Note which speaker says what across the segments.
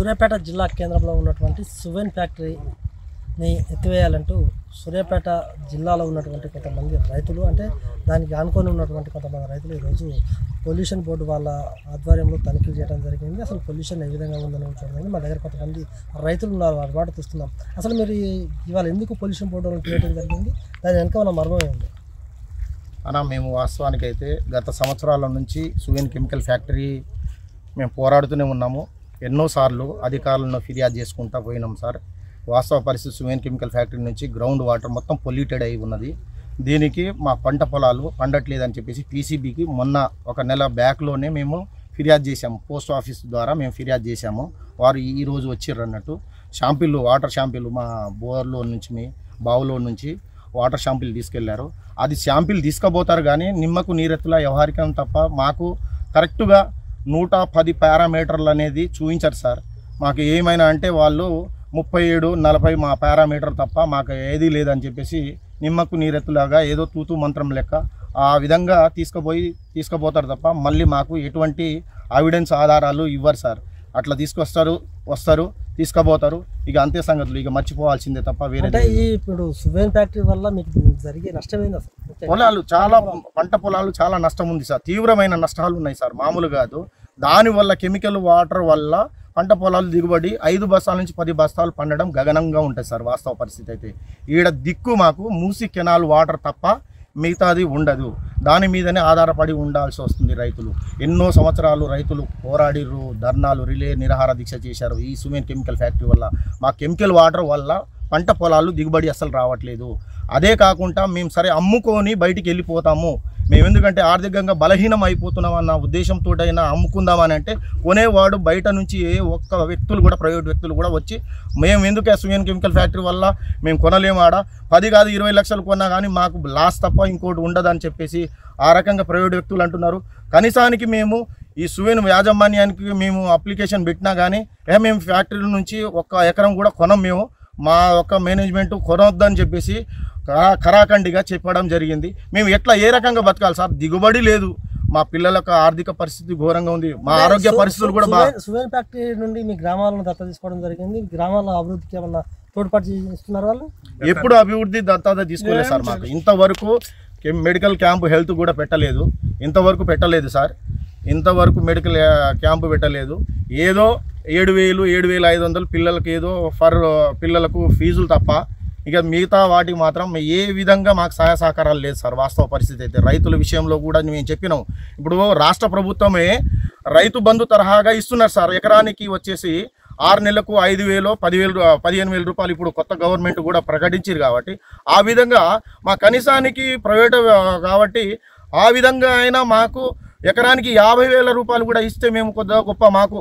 Speaker 1: సూర్యాపేట జిల్లా కేంద్రంలో ఉన్నటువంటి సువెన్ ఫ్యాక్టరీని ఎత్తివేయాలంటూ సూర్యాపేట జిల్లాలో ఉన్నటువంటి కొంతమంది రైతులు, అంటే దానికి ఆనుకొని ఉన్నటువంటి కొంతమంది రైతులు ఈరోజు పొల్యూషన్ బోర్డు వాళ్ళ ఆధ్వర్యంలో తనిఖీలు చేయడం జరిగింది. అసలు పొల్యూషన్ ఏ విధంగా ఉందని చూడండి. మా దగ్గర కొంతమంది రైతులు ఉన్నారు, వారి మాట చూస్తున్నాం. అసలు మీరు ఇవాళ ఎందుకు పొల్యూషన్ బోర్డు చేయడం జరిగింది, దాని వెనక మన మర్మం ఏంది
Speaker 2: అన్న? మేము వాస్తవానికైతే గత సంవత్సరాల నుంచి సువెన్ కెమికల్ ఫ్యాక్టరీ మేము పోరాడుతూనే ఉన్నాము. ఎన్నోసార్లు అధికారులను ఫిర్యాదు చేసుకుంటూ పోయినాం సార్. వాస్తవ పరిస్థితి సువెన్ కెమికల్ ఫ్యాక్టరీ నుంచి గ్రౌండ్ వాటర్ మొత్తం పొల్యూటెడ్ అయి ఉన్నది. దీనికి మా పంట పొలాలు పండట్లేదని చెప్పేసి పీసీబీకి మొన్న ఒక నెల బ్యాక్లోనే మేము ఫిర్యాదు చేశాము. పోస్ట్ ఆఫీస్ ద్వారా మేము ఫిర్యాదు చేశాము. వారు ఈరోజు వచ్చిర్రు అన్నట్టు షాంపిల్లు, వాటర్ షాంపిల్లు మా బోర్లో నుంచి బావులో నుంచి వాటర్ షాంపిల్ తీసుకెళ్లారు. అది షాంపిల్ తీసుకుపోతారు కానీ నిమ్మకు నీరెత్తులా వ్యవహారికం తప్ప మాకు కరెక్టుగా 110 పారామీటర్లు అనేది చూపించారు సార్. మాకు ఏమైనా అంటే వాళ్ళు 37, 40 మా పారామీటర్ తప్ప మాకు ఏదీ లేదని చెప్పేసి నిమ్మకు నీరెత్తులాగా ఏదో తూతూ మంత్రం లెక్క ఆ విధంగా తీసుకుపోతారు తప్ప మళ్ళీ మాకు ఎటువంటి ఎవిడెన్స్ ఆధారాలు ఇవ్వరు సార్. అట్లా వస్తారు తీసుకుపోతారు, ఇక అంతే సంగతులు, ఇక మర్చిపోవాల్సిందే తప్ప వేరే.
Speaker 1: ఇప్పుడు సువెన్ ఫ్యాక్టరీ వల్ల మీకు జరిగే నష్టమైంది అసలు?
Speaker 2: పొలాలు చాలా, పంట పొలాలు చాలా నష్టం ఉంది సార్. తీవ్రమైన నష్టాలు ఉన్నాయి సార్, మామూలు కాదు. దానివల్ల కెమికల్ వాటర్ వల్ల పంట పొలాలు దిగుబడి 5 బస్తాల నుంచి 10 బస్తాలు పండడం గగనంగా ఉంటుంది సార్. వాస్తవ పరిస్థితి అయితే ఈడ దిక్కు మాకు మూసి కెనాల్ వాటర్ తప్ప మిగతాది ఉండదు. దాని మీదనే ఆధారపడి ఉండాల్సి వస్తుంది రైతులు. ఎన్నో సంవత్సరాలు రైతులు పోరాడిర్రు, ధర్నాలు, రిలే, నిరాహార దీక్ష చేశారు ఈ సువెన్ కెమికల్ ఫ్యాక్టరీ వల్ల. మా కెమికల్ వాటర్ వల్ల పంట పొలాలు దిగుబడి అసలు రావట్లేదు. అదే కాకుండా మేము సరే అమ్ముకొని బయటికి వెళ్ళిపోతాము, మేము ఎందుకంటే ఆర్థికంగా బలహీనం అయిపోతున్నాం అన్న ఉద్దేశంతో అయినా అమ్ముకుందామని అంటే కొనేవాడు బయట నుంచి ఒక్క వ్యక్తులు కూడా, ప్రైవేట్ వ్యక్తులు కూడా వచ్చి మేము ఎందుకు సువెన్ కెమికల్ ఫ్యాక్టరీ వల్ల మేము కొనలేము, ఆడ 10 కాదు 20 లక్షలు కొన్నా కానీ మాకు లాస్ తప్ప ఇంకోటి ఉండదని చెప్పేసి ఆ రకంగా ప్రైవేట్ వ్యక్తులు అంటున్నారు. కనీసానికి మేము ఈ సువెన్ యాజమాన్యానికి మేము అప్లికేషన్ పెట్టినా కానీ మేము ఫ్యాక్టరీ నుంచి 1 ఎకరం కూడా కొనం, మేము మా యొక్క మేనేజ్మెంట్ కొనొద్దని చెప్పేసి ఖరాఖండిగా చెప్పడం జరిగింది. మేము ఎట్లా ఏ రకంగా బతకాలి సార్? దిగుబడి లేదు, మా పిల్లలకు ఆర్థిక పరిస్థితి ఘోరంగా ఉంది, మా ఆరోగ్య పరిస్థితులు కూడా
Speaker 1: సువెన్ ఫ్యాక్టరీ నుండి మీ గ్రామాలను దత్తత తీసుకోవడం జరిగింది. గ్రామాల అభివృద్ధికి ఏమన్నా తోడ్పాటు ఇస్తున్నారు వాళ్ళు?
Speaker 2: ఎప్పుడు అభివృద్ధి దత్తత తీసుకోలేదు సార్. మాకు ఇంతవరకు మెడికల్ క్యాంపు హెల్త్ కూడా పెట్టలేదు, ఇంతవరకు పెట్టలేదు సార్. ఇంతవరకు మెడికల్ క్యాంపు పెట్టలేదు. ఏదో 7,000, 7,500 పిల్లలకి ఏదో పిల్లలకు ఫీజులు తప్ప ఇక మిగతా వాటికి మాత్రం ఏ విధంగా మాకు సహాయ సహకారాలు లేదు సార్. వాస్తవ పరిస్థితి అయితే రైతుల విషయంలో కూడా మేము చెప్పినాం. ఇప్పుడు రాష్ట్ర ప్రభుత్వమే రైతు బంధు తరహాగా ఇస్తున్నారు సార్. ఎకరానికి వచ్చేసి 6 నెలలకు 5,000, 10,000, 15,000 రూపాయలు ఇప్పుడు కొత్త గవర్నమెంట్ కూడా ప్రకటించారు. కాబట్టి ఆ విధంగా మా కనీసానికి ప్రైవేట్ కాబట్టి ఆ విధంగా అయినా మాకు ఎకరానికి 50,000 రూపాయలు కూడా ఇస్తే మేము కొద్దిగా గొప్ప మాకు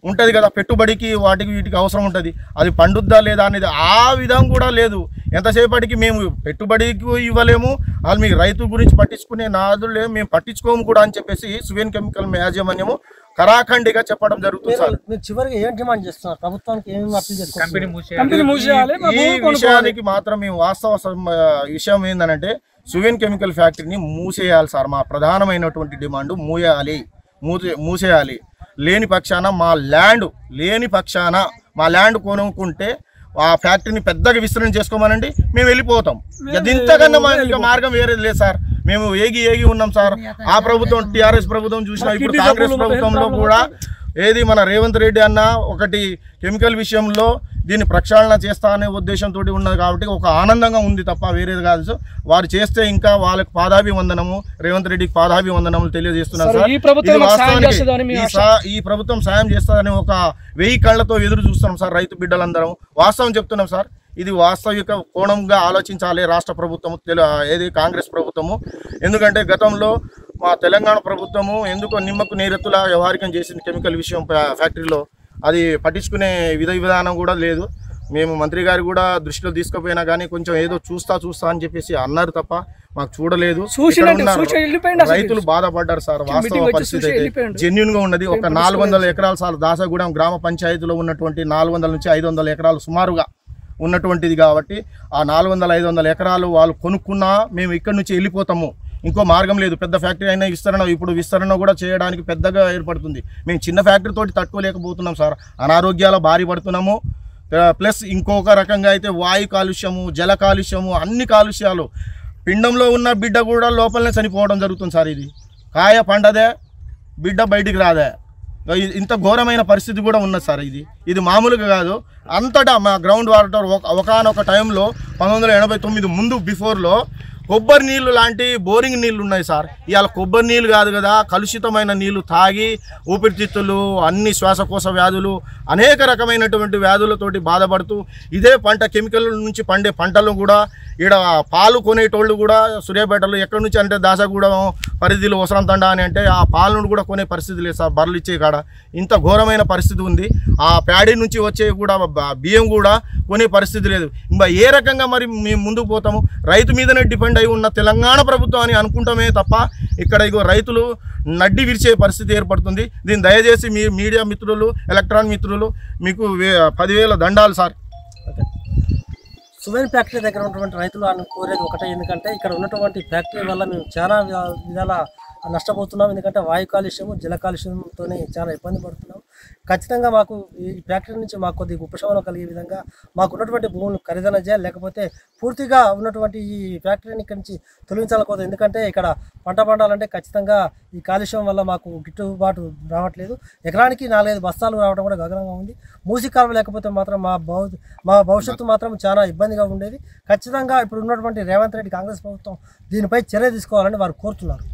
Speaker 2: ఉంటుంది కదా, పెట్టుబడికి వాటికి వీటికి అవసరం ఉంటుంది. అది పండుద్దా లేదా అనేది ఆ విధం కూడా లేదు. ఎంతసేపటికి మేము పెట్టుబడికి ఇవ్వలేము, వాళ్ళు మీకు రైతు గురించి పట్టించుకునే నాదులు లేవు, మేము పట్టించుకోము కూడా అని చెప్పేసి సువెన్ కెమికల్ యాజమాన్యము ఖరాఖండిగా చెప్పడం జరుగుతుంది సార్.
Speaker 1: మీరు చివరికి ఏం డిమాండ్ చేస్తున్నారు ప్రభుత్వానికి? ఏమేమి అప్పీల్ చేస్తున్నారు?
Speaker 2: ఈ విషయానికి మాత్రం మేము వాస్తవ విషయం ఏంటంటే సువెన్ కెమికల్ ఫ్యాక్టరీని మూసేయాలి సార్. మా ప్రధానమైనటువంటి డిమాండ్ మూసేయాలి. లేని పక్షాన మా ల్యాండ్ కొనుక్కుంటే ఆ ఫ్యాక్టరీని పెద్దగా విస్తరణ చేసుకోమనండి, మేము వెళ్ళిపోతాం. ఇంతకన్నా ఇంకా మార్గం వేరేది లేదు సార్. మేము ఏగి ఉన్నాం సార్. ఆ ప్రభుత్వం టీఆర్ఎస్ ప్రభుత్వం చూసినా, ఇప్పుడు కాంగ్రెస్ ప్రభుత్వంలో కూడా ఏది మన రేవంత్ రెడ్డి అన్న ఒకటి కెమికల్ విషయంలో దీన్ని ప్రక్షాళన చేస్తా అనే ఉద్దేశంతో ఉన్నది కాబట్టి ఒక ఆనందంగా ఉంది తప్ప వేరేది కాదు. వారు చేస్తే ఇంకా వాళ్ళకి పాదాభివందనము, రేవంత్ రెడ్డికి పాదాభివందనములు తెలియజేస్తున్నారు సార్. ఈ ప్రభుత్వం సాయం చేస్తుందని ఒక 1000 కళ్ళతో ఎదురు చూస్తున్నాం సార్ రైతు బిడ్డలందరం. వాస్తవం చెప్తున్నాం సార్. ఇది వాస్తవిక కోణంగా ఆలోచించాలి రాష్ట్ర ప్రభుత్వము, ఏది కాంగ్రెస్ ప్రభుత్వము. ఎందుకంటే గతంలో మా తెలంగాణ ప్రభుత్వము ఎందుకో నిమ్మకు నీరెత్తులా వ్యవహారికం చేసింది కెమికల్ విషయం ఫ్యాక్టరీలో. అది పట్టించుకునే విధానం కూడా లేదు. మేము మంత్రి గారు కూడా దృష్టిలో తీసుకుపోయినా కానీ కొంచెం ఏదో చూస్తా అని చెప్పేసి అన్నారు తప్ప మాకు చూడలేదు. రైతులు బాధపడ్డారు సార్. వాస్తవ పరిస్థితి అయితే జెన్యున్ గా ఉన్నది. ఒక 400 ఎకరాలు సార్ దాసగూడెం గ్రామ పంచాయతీలో ఉన్నటువంటి 400 నుంచి 500 ఎకరాలు సుమారుగా ఉన్నటువంటిది కాబట్టి ఆ 400-500 ఎకరాలు వాళ్ళు కొనుక్కున్నా మేము ఇక్కడి నుంచి వెళ్ళిపోతాము. ఇంకో మార్గం లేదు. పెద్ద ఫ్యాక్టరీ అయినా ఇప్పుడు విస్తరణ కూడా చేయడానికి పెద్దగా ఏర్పడుతుంది. మేము చిన్న ఫ్యాక్టరీ తోటి తట్టుకోలేకపోతున్నాం సార్. అనారోగ్యాల బారి పడుతున్నాము. ప్లస్ ఇంకొక రకంగా అయితే వాయు కాలుష్యము, జల కాలుష్యము, అన్ని కాలుష్యాలు. పిండంలో ఉన్న బిడ్డ కూడా లోపలనే చనిపోవడం జరుగుతుంది సార్. ఇది కాయ పండదే, బిడ్డ బయటికి రాదే. ఇంత ఘోరమైన పరిస్థితి కూడా ఉన్నది సార్. ఇది మామూలుగా కాదు. అంతటా మా గ్రౌండ్ వాటర్ ఒకనొక టైంలో 1989 ముందు బిఫోర్లో కొబ్బరి నీళ్ళు లాంటి బోరింగ్ నీళ్ళు ఉన్నాయి సార్. ఇవాళ కొబ్బరి నీళ్ళు కాదు కదా, కలుషితమైన నీళ్లు తాగి ఊపిరితిత్తులు, అన్ని శ్వాసకోశ వ్యాధులు, అనేక రకమైనటువంటి వ్యాధులతోటి బాధపడుతూ ఇదే పంట కెమికల్ నుంచి పండే పంటలు కూడా ఈడ పాలు కొనేటోళ్ళు కూడా సూర్యాపేటలో ఎక్కడి నుంచి అంటే దాసగూడెం పరిధిలో వసరంతండ అని అంటే ఆ పాలను కూడా కొనే పరిస్థితి లేదు సార్. బర్రెలు ఇచ్చే కాడ ఇంత ఘోరమైన పరిస్థితి ఉంది. ఆ ప్యాడీ నుంచి వచ్చే కూడా బియ్యం కూడా కొనే పరిస్థితి లేదు. ఇంకా ఏ రకంగా మరి మేము ముందుకు పోతాము? రైతు మీదనే డిపెండ్ అయి ఉన్న తెలంగాణ ప్రభుత్వం అని అనుకుంటామే తప్ప ఇక్కడ రైతులు నడ్డి విరిచే పరిస్థితి ఏర్పడుతుంది. దీన్ని దయచేసి మీ మీడియా మిత్రులు, ఎలక్ట్రానిక్ మిత్రులు మీకు 10,000 దండాలు సార్.
Speaker 1: ఓకే, సువెన్ ఫ్యాక్టరీ దగ్గర ఉన్నటువంటి రైతులు అని కోరేది ఒకటే, ఎందుకంటే ఇక్కడ ఉన్నటువంటి ఫ్యాక్టరీ వల్ల మేము చాలా విధాల నష్టపోతున్నాం. ఎందుకంటే వాయు కాలుష్యము, జల కాలుష్యంతో చాలా ఇబ్బంది పడుతున్నాం. ఖచ్చితంగా మాకు ఈ ఫ్యాక్టరీ నుంచి మాకు కొద్దిగా ఉపశమనం కలిగే విధంగా మాకు ఉన్నటువంటి భూములు ఖరీదన చేయాలి, లేకపోతే పూర్తిగా ఉన్నటువంటి ఈ ఫ్యాక్టరీని ఇక్కడి నుంచి తొలగించాలకోదు. ఎందుకంటే ఇక్కడ పంట పండాలంటే ఖచ్చితంగా ఈ కాలుష్యం వల్ల మాకు గిట్టుబాటు రావట్లేదు. ఎకరానికి 4-5 బస్తాలు రావడం కూడా గగనంగా ఉంది. మూసి కాలువ లేకపోతే మాత్రం మా భవిష్యత్తు మాత్రం చాలా ఇబ్బందిగా ఉండేది. ఖచ్చితంగా ఇప్పుడు ఉన్నటువంటి రేవంత్ రెడ్డి కాంగ్రెస్ ప్రభుత్వం దీనిపై చర్య తీసుకోవాలని వారు కోరుతున్నారు.